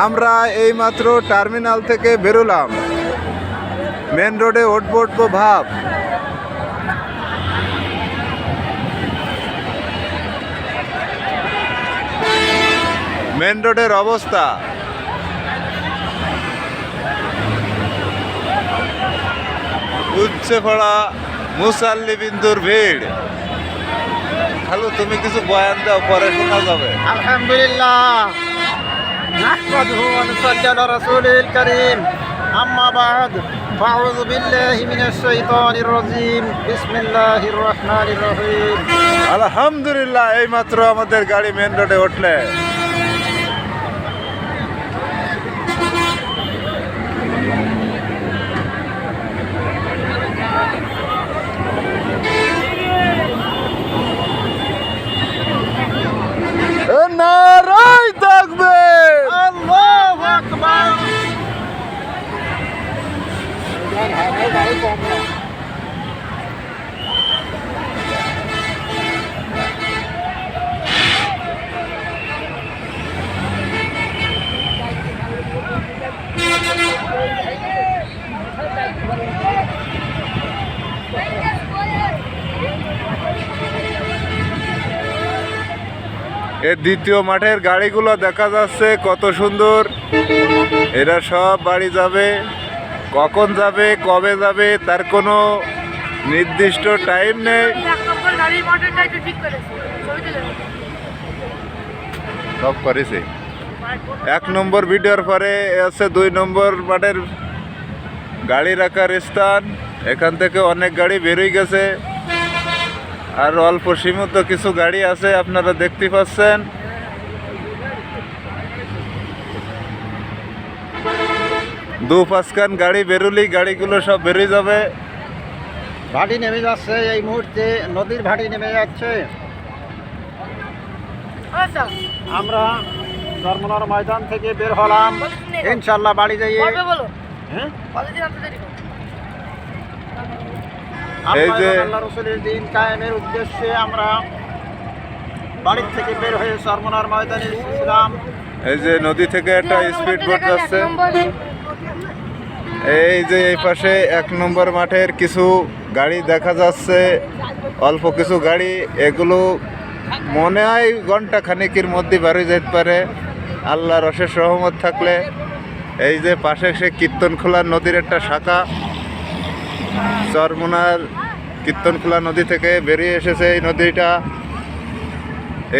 আমরা এইমাত্র টার্মিনাল থেকে বেরোলাম, মেন রোডে উঠবো ভাব। মেন রোডের অবস্থা উচ্চে পড়া মুসাল্লি বিন্দুর ভিড়। হ্যালো, তুমি কিছু বয়ান দাও, পরে শোনা যাবে। আলহামদুলিল্লাহ, নাহমাদুহু ওয়া নুসাল্লি আলা রাসূলিল কারীম, আম্মা বা'দ, ফাআউযু বিল্লাহি মিনাশ শাইতানির রাজীম, বিসমিল্লাহির রহমানির রহিম। আলহামদুলিল্লাহ, এইমাত্র আমাদের গাড়ি মেন রোডে উঠলে। নারাই থাকবে, আল্লাহু আকবার। এর দ্বিতীয় মাঠের গাড়িগুলো দেখা যাচ্ছে কত সুন্দর। এরা সব বাড়ি যাবে, কখন যাবে কবে যাবে তার কোনো নির্দিষ্ট টাইম নেই। সব করেছে। 1 নম্বর ভিডিওর পরে আছে 2 নম্বর মাঠের গাড়ি রাখার স্থান। এখান থেকে অনেক গাড়ি বেরোয় গেছে, আর অল্প সীমিত কিছু গাড়ি আছে, আপনারা দেখতে পাচ্ছেন। দু পাঁচখান গাড়ি বেরোলেই গাড়িগুলো সব বেরিয়ে যাবে। ভাটি নেমে যাচ্ছে, এই মুহূর্তে নদীর ভাটি নেমে যাচ্ছে। আমরা চরমনার ময়দান থেকে বের হলাম, ইনশাল্লাহ বাড়ি যাই। হ্যাঁ, এই যে আল্লাহ রাসূলের দিন কায়েমের উদ্দেশ্যে আমরা বাড়ির থেকে বের হয়ে চরমনার ময়দানে এসেছিলাম। এই যে নদী থেকে একটা স্পিড বোট যাচ্ছে। এই যে এই পাশে 1 নম্বর মাঠের কিছু গাড়ি দেখা যাচ্ছে, অল্প কিছু গাড়ি। এগুলো মনে হয় ঘন্টা খানিকের মধ্যে বাড়ি যেতে পারে আল্লাহর অশেষ রহমত থাকলে। এই যে পাশে সে কীর্তনখোলা নদীর একটা শাখা, চরমনার কীর্তনখোলা নদী থেকে বেরিয়ে এসেছে এই নদীটা।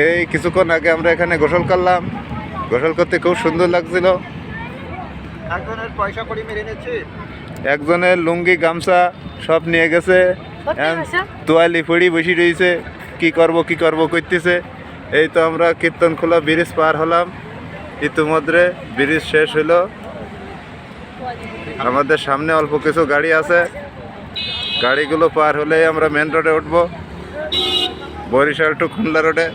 এই কিছুক্ষণ আগে আমরা এখানে গোসল করলাম, গোসল করতে খুব সুন্দর লাগছিল। একজনের পয়সা কড়ি মেরে নিচ্ছে, একজনের লুঙ্গি গামছা সব নিয়ে গেছে, তোয়ালি ফুড়ি বসে রয়েছে, কি করব করতেছে। এই তো আমরা কীর্তনখোলা ব্রিজ পার হলাম, ইতিমধ্যে ব্রিজ শেষ হলো। আমাদের সামনে অল্প কিছু গাড়ি আছে, গাড়িগুলো পার হলেই আমরা মেন রোডে উঠবো, বরিশাল টু খুলনা রোডে।